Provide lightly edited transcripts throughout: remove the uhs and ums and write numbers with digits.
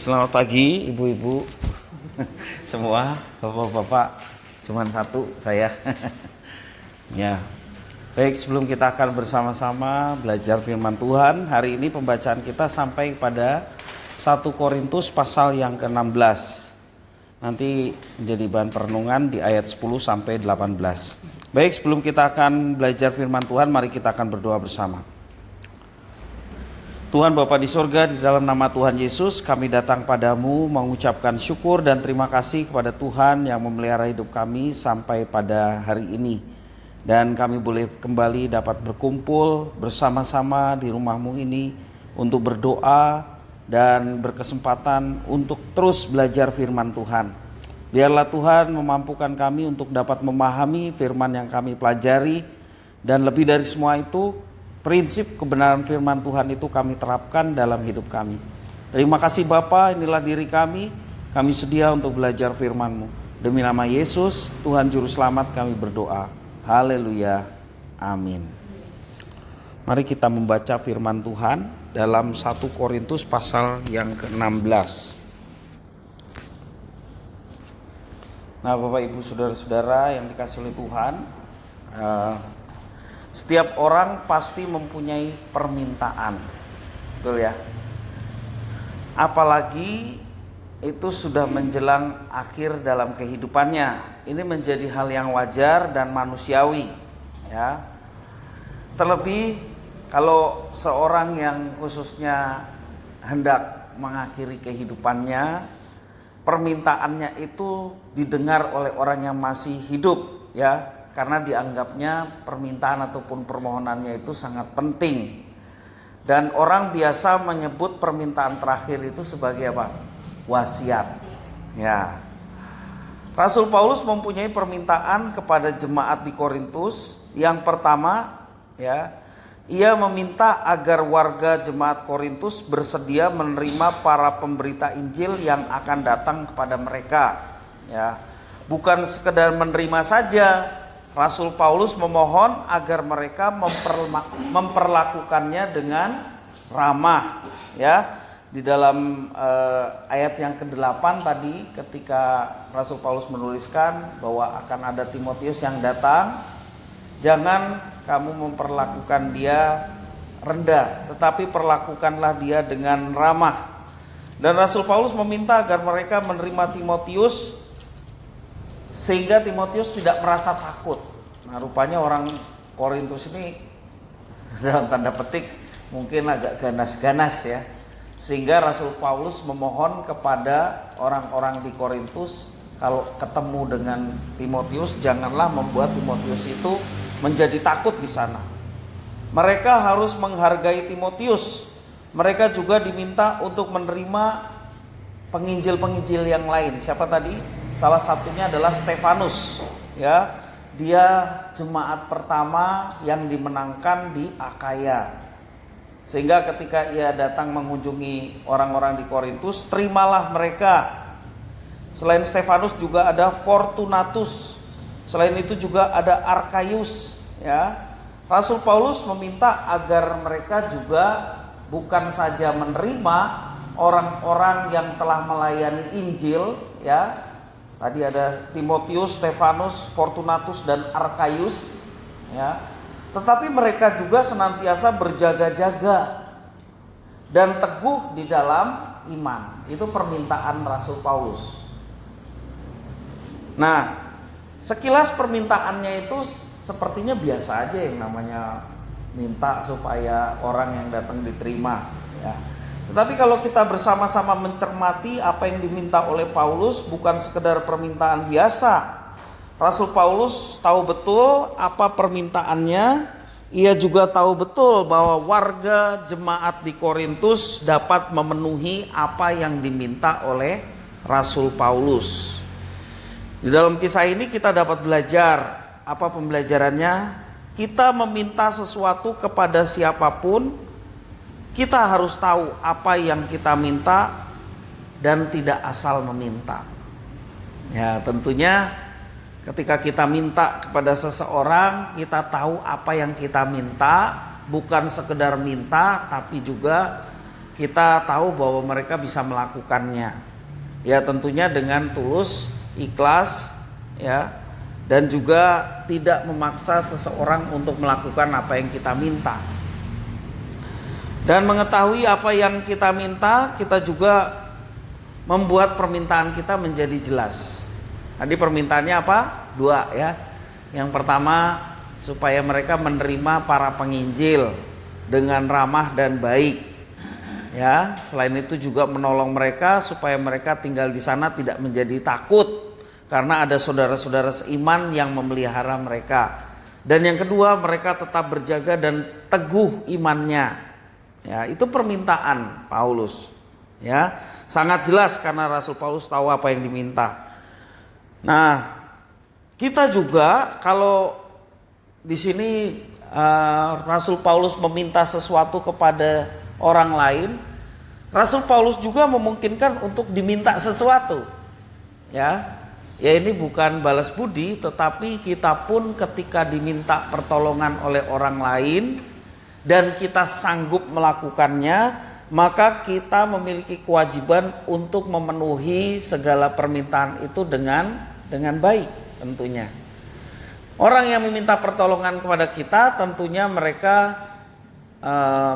Selamat pagi ibu-ibu semua, bapak-bapak, cuman satu saya. Ya, baik, sebelum kita akan bersama-sama belajar firman Tuhan, hari ini pembacaan kita sampai pada 1 Korintus pasal yang ke-16. Nanti menjadi bahan perenungan di ayat 10 sampai 18. Baik, sebelum kita akan belajar firman Tuhan, mari kita akan berdoa bersama. Tuhan Bapa di sorga, di dalam nama Tuhan Yesus kami datang padamu mengucapkan syukur dan terima kasih kepada Tuhan yang memelihara hidup kami sampai pada hari ini. Dan kami boleh kembali dapat berkumpul bersama-sama di rumahmu ini untuk berdoa dan berkesempatan untuk terus belajar firman Tuhan. Biarlah Tuhan memampukan kami untuk dapat memahami firman yang kami pelajari, dan lebih dari semua itu, prinsip kebenaran firman Tuhan itu kami terapkan dalam hidup kami. Terima kasih Bapa, inilah diri kami sedia untuk belajar firman-Mu. Demi nama Yesus, Tuhan Juru Selamat kami berdoa. Haleluya, amin. Mari kita membaca firman Tuhan dalam 1 Korintus pasal yang ke-16. Nah Bapak Ibu Saudara-saudara yang dikasihi oleh Tuhan, setiap orang pasti mempunyai permintaan, betul ya? Apalagi itu sudah menjelang akhir dalam kehidupannya. Ini menjadi hal yang wajar dan manusiawi, ya. Terlebih kalau seorang yang khususnya hendak mengakhiri kehidupannya, permintaannya itu didengar oleh orang yang masih hidup, ya. Karena dianggapnya permintaan ataupun permohonannya itu sangat penting. Dan orang biasa menyebut permintaan terakhir itu sebagai apa? Wasiat. Ya. Rasul Paulus mempunyai permintaan kepada jemaat di Korintus. Yang pertama, ya, ia meminta agar warga jemaat Korintus bersedia menerima para pemberita Injil yang akan datang kepada mereka. Ya. Bukan sekedar menerima saja, Rasul Paulus memohon agar mereka memperlakukannya dengan ramah, ya. Di dalam ayat yang ke-8 tadi, ketika Rasul Paulus menuliskan bahwa akan ada Timotius yang datang, jangan kamu memperlakukan dia rendah, tetapi perlakukanlah dia dengan ramah. Dan Rasul Paulus meminta agar mereka menerima Timotius sehingga Timotius tidak merasa takut. Nah, rupanya orang Korintus ini dalam tanda petik mungkin agak ganas-ganas, ya. Sehingga Rasul Paulus memohon kepada orang-orang di Korintus, kalau ketemu dengan Timotius janganlah membuat Timotius itu menjadi takut di sana. Mereka harus menghargai Timotius. Mereka juga diminta untuk menerima penginjil-penginjil yang lain. Siapa tadi? Salah satunya adalah Stefanus, ya. Dia jemaat pertama yang dimenangkan di Akaya. Sehingga ketika ia datang mengunjungi orang-orang di Korintus, terimalah mereka. Selain Stefanus juga ada Fortunatus. Selain itu juga ada Arkaius, ya. Rasul Paulus meminta agar mereka juga bukan saja menerima orang-orang yang telah melayani Injil, ya. Tadi ada Timotius, Stefanus, Fortunatus, dan Arkaius, ya. Tetapi mereka juga senantiasa berjaga-jaga dan teguh di dalam iman. Itu permintaan Rasul Paulus. Nah, sekilas permintaannya itu sepertinya biasa aja, yang namanya minta supaya orang yang datang diterima, ya. Tetapi kalau kita bersama-sama mencermati apa yang diminta oleh Paulus, bukan sekedar permintaan biasa. Rasul Paulus tahu betul apa permintaannya. Ia juga tahu betul bahwa warga jemaat di Korintus dapat memenuhi apa yang diminta oleh Rasul Paulus. Di dalam kisah ini kita dapat belajar. Apa pembelajarannya? Kita meminta sesuatu kepada siapapun, kita harus tahu apa yang kita minta dan tidak asal meminta. Ya, tentunya ketika kita minta kepada seseorang, kita tahu apa yang kita minta, bukan sekedar minta tapi juga kita tahu bahwa mereka bisa melakukannya. Ya tentunya dengan tulus, ikhlas, ya, dan juga tidak memaksa seseorang untuk melakukan apa yang kita minta. Dan mengetahui apa yang kita minta, kita juga membuat permintaan kita menjadi jelas. Tadi permintaannya apa? 2 ya. Yang pertama, supaya mereka menerima para penginjil dengan ramah dan baik. Ya, selain itu juga menolong mereka supaya mereka tinggal di sana tidak menjadi takut karena ada saudara-saudara seiman yang memelihara mereka. Dan yang kedua, mereka tetap berjaga dan teguh imannya. Ya, itu permintaan Paulus. Ya, sangat jelas karena Rasul Paulus tahu apa yang diminta. Nah, kita juga kalau di sini Rasul Paulus meminta sesuatu kepada orang lain, Rasul Paulus juga memungkinkan untuk diminta sesuatu. Ya ini bukan balas budi, tetapi kita pun ketika diminta pertolongan oleh orang lain dan kita sanggup melakukannya, maka kita memiliki kewajiban untuk memenuhi segala permintaan itu dengan baik tentunya. Orang yang meminta pertolongan kepada kita tentunya mereka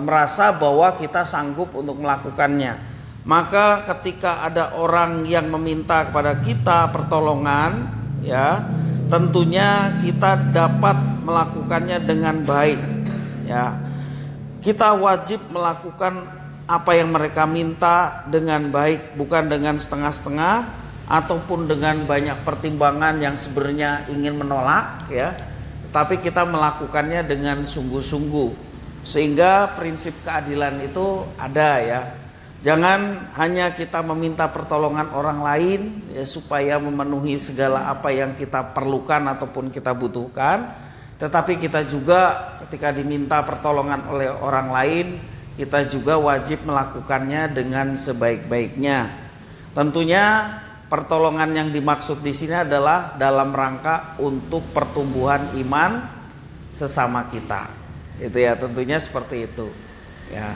merasa bahwa kita sanggup untuk melakukannya. Maka ketika ada orang yang meminta kepada kita pertolongan, ya tentunya kita dapat melakukannya dengan baik. Ya, kita wajib melakukan apa yang mereka minta dengan baik, bukan dengan setengah-setengah ataupun dengan banyak pertimbangan yang sebenarnya ingin menolak, ya. Tapi kita melakukannya dengan sungguh-sungguh sehingga prinsip keadilan itu ada, ya. Jangan hanya kita meminta pertolongan orang lain ya, supaya memenuhi segala apa yang kita perlukan ataupun kita butuhkan, tetapi kita juga ketika diminta pertolongan oleh orang lain, kita juga wajib melakukannya dengan sebaik-baiknya. Tentunya pertolongan yang dimaksud di sini adalah dalam rangka untuk pertumbuhan iman sesama kita. Itu ya, tentunya seperti itu. Ya.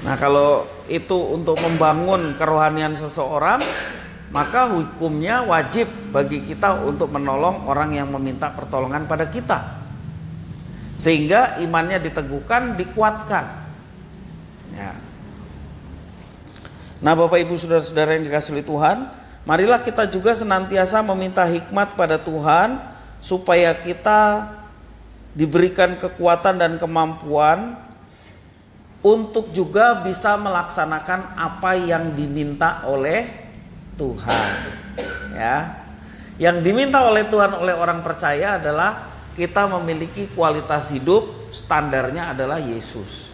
Nah, kalau itu untuk membangun kerohanian seseorang, maka hukumnya wajib bagi kita untuk menolong orang yang meminta pertolongan pada kita. Sehingga imannya diteguhkan, dikuatkan. Ya. Nah, Bapak Ibu Saudara-saudara yang dikasihi oleh Tuhan, marilah kita juga senantiasa meminta hikmat pada Tuhan supaya kita diberikan kekuatan dan kemampuan untuk juga bisa melaksanakan apa yang diminta oleh Tuhan. Ya. Yang diminta oleh Tuhan oleh orang percaya adalah kita memiliki kualitas hidup standarnya adalah Yesus.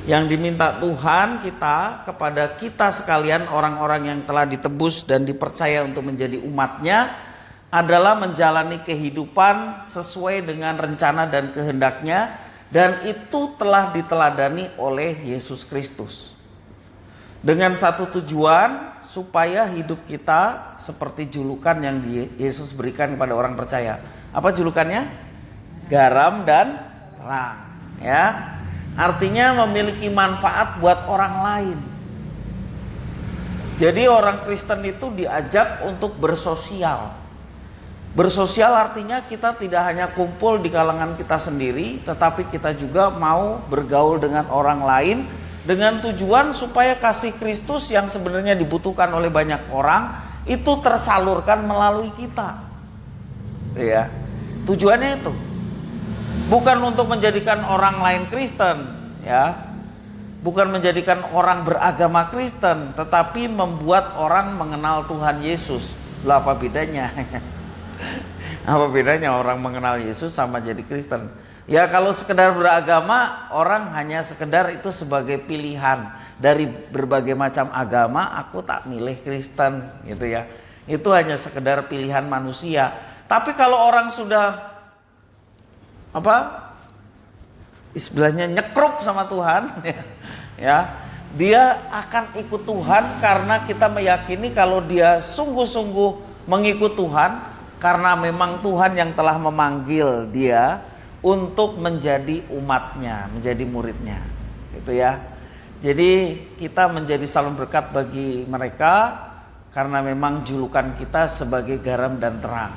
Yang diminta Tuhan kita kepada kita sekalian orang-orang yang telah ditebus dan dipercaya untuk menjadi umatnya adalah menjalani kehidupan sesuai dengan rencana dan kehendaknya, dan itu telah diteladani oleh Yesus Kristus. Dengan satu tujuan supaya hidup kita seperti julukan yang Yesus berikan kepada orang percaya. Apa julukannya? Garam dan terang. Ya. Artinya memiliki manfaat buat orang lain. Jadi orang Kristen itu diajak untuk bersosial. Bersosial artinya kita tidak hanya kumpul di kalangan kita sendiri, tetapi kita juga mau bergaul dengan orang lain dengan tujuan supaya kasih Kristus yang sebenarnya dibutuhkan oleh banyak orang itu tersalurkan melalui kita. Ya. Tujuannya itu. Bukan untuk menjadikan orang lain Kristen, ya. Bukan menjadikan orang beragama Kristen, tetapi membuat orang mengenal Tuhan Yesus. Lah apa bedanya? Apa bedanya orang mengenal Yesus sama jadi Kristen? Ya kalau sekedar beragama, orang hanya sekedar itu sebagai pilihan dari berbagai macam agama, aku tak milih Kristen gitu ya. Itu hanya sekedar pilihan manusia. Tapi kalau orang sudah istilahnya nyekrup sama Tuhan, ya, dia akan ikut Tuhan karena kita meyakini kalau dia sungguh-sungguh mengikut Tuhan. Karena memang Tuhan yang telah memanggil dia untuk menjadi umatnya, menjadi muridnya, gitu ya. Jadi kita menjadi saluran berkat bagi mereka karena memang julukan kita sebagai garam dan terang.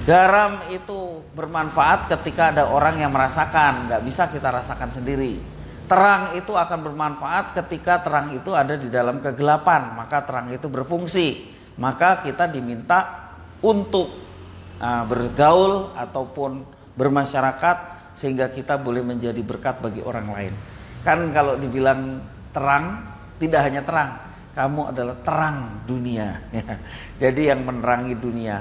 Garam itu bermanfaat ketika ada orang yang merasakan, nggak bisa kita rasakan sendiri. Terang itu akan bermanfaat ketika terang itu ada di dalam kegelapan, maka terang itu berfungsi. Maka kita diminta untuk bergaul ataupun bermasyarakat sehingga kita boleh menjadi berkat bagi orang lain. Kan kalau dibilang terang, tidak hanya terang, kamu adalah terang dunia. Jadi yang menerangi dunia.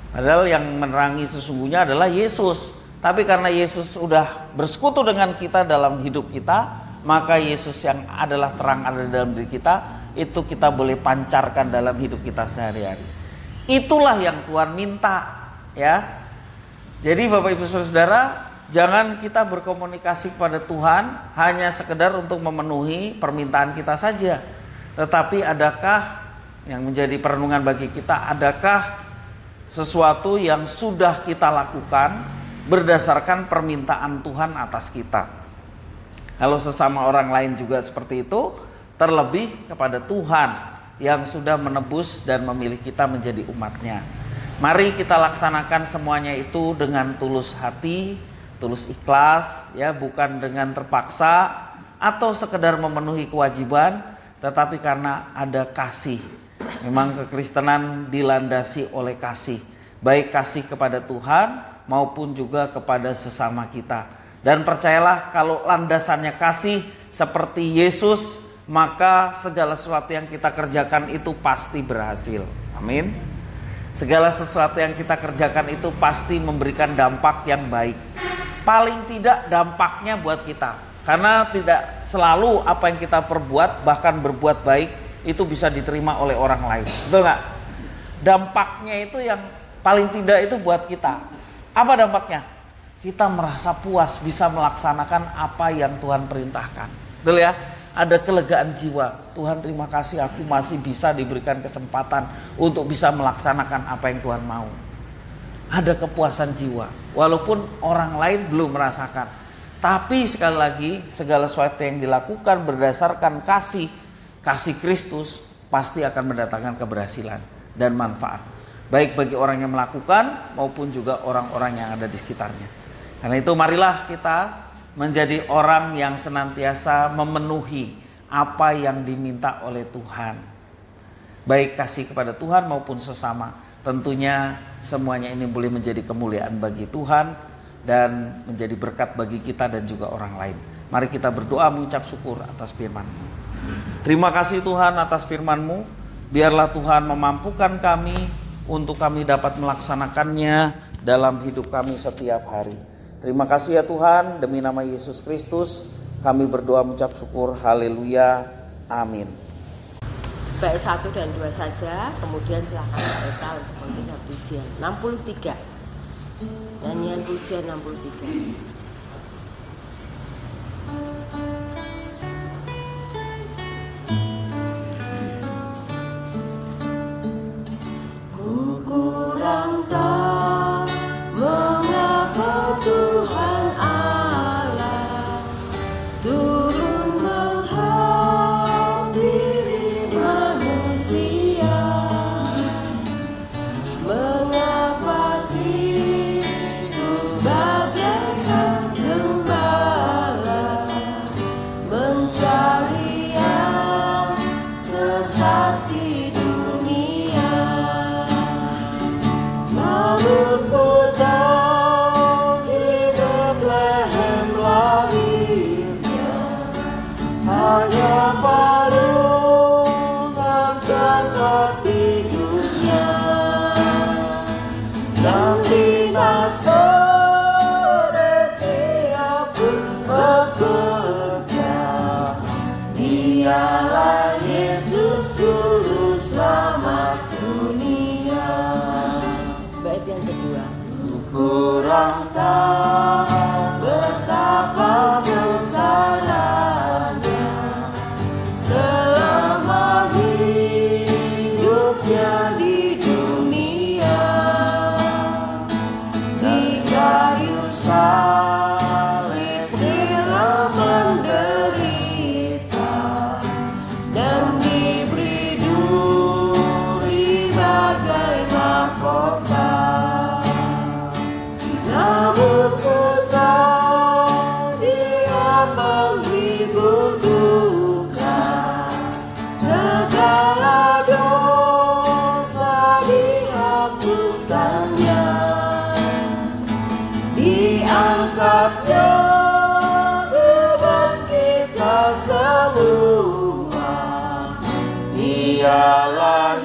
Padahal yang menerangi sesungguhnya adalah Yesus. Tapi karena Yesus sudah bersekutu dengan kita dalam hidup kita, maka Yesus yang adalah terang ada dalam diri kita, itu kita boleh pancarkan dalam hidup kita sehari-hari. Itulah yang Tuhan minta, ya. Jadi Bapak Ibu Saudara, jangan kita berkomunikasi kepada Tuhan hanya sekedar untuk memenuhi permintaan kita saja. Tetapi adakah yang menjadi perenungan bagi kita, adakah sesuatu yang sudah kita lakukan berdasarkan permintaan Tuhan atas kita? Kalau sesama orang lain juga seperti itu, terlebih kepada Tuhan yang sudah menebus dan memilih kita menjadi umatnya. Mari kita laksanakan semuanya itu dengan tulus hati, tulus ikhlas, ya, bukan dengan terpaksa atau sekedar memenuhi kewajiban, tetapi karena ada kasih. Memang kekristenan dilandasi oleh kasih, baik kasih kepada Tuhan maupun juga kepada sesama kita. Dan percayalah, kalau landasannya kasih seperti Yesus, maka segala sesuatu yang kita kerjakan itu pasti berhasil. Amin. Segala sesuatu yang kita kerjakan itu pasti memberikan dampak yang baik. Paling tidak dampaknya buat kita. Karena tidak selalu apa yang kita perbuat, bahkan berbuat baik, itu bisa diterima oleh orang lain. Betul nggak? Dampaknya itu yang paling tidak itu buat kita. Apa dampaknya? Kita merasa puas bisa melaksanakan apa yang Tuhan perintahkan. Betul ya? Ada kelegaan jiwa. Tuhan, terima kasih aku masih bisa diberikan kesempatan untuk bisa melaksanakan apa yang Tuhan mau. Ada kepuasan jiwa. Walaupun orang lain belum merasakan. Tapi sekali lagi, segala sesuatu yang dilakukan berdasarkan kasih Kristus pasti akan mendatangkan keberhasilan dan manfaat. Baik bagi orang yang melakukan maupun juga orang-orang yang ada di sekitarnya. Karena itu marilah kita menjadi orang yang senantiasa memenuhi apa yang diminta oleh Tuhan. Baik kasih kepada Tuhan maupun sesama. Tentunya semuanya ini boleh menjadi kemuliaan bagi Tuhan dan menjadi berkat bagi kita dan juga orang lain. Mari kita berdoa mengucap syukur atas firman-Mu. Terima kasih Tuhan atas firman-Mu. Biarlah Tuhan memampukan kami untuk kami dapat melaksanakannya dalam hidup kami setiap hari. Terima kasih ya Tuhan, demi nama Yesus Kristus kami berdoa mengucap syukur. Haleluya. Amin. Baik 1 dan 2 saja, kemudian silakan Mbak Eta untuk mengikuti pujian 63. Nyanyian pujian 63. Ku kurang tahu mengapa Tuhan Allah turun menghampiri manusia. Mengapa Kristus bagaikan gembala mencari yang sesat di dunia. Namun ku tahu di Betlehem lahirnya hanya palungan tempat tidurnya. Dan di Nazaret Dia pun bekerja. Dialah Yesus Juru Selamat dunia. Bait yang kedua. Ku kurang tahu betapa sengsaranya selama hidupnya di dunia. Di kayu salib Dia menderita segala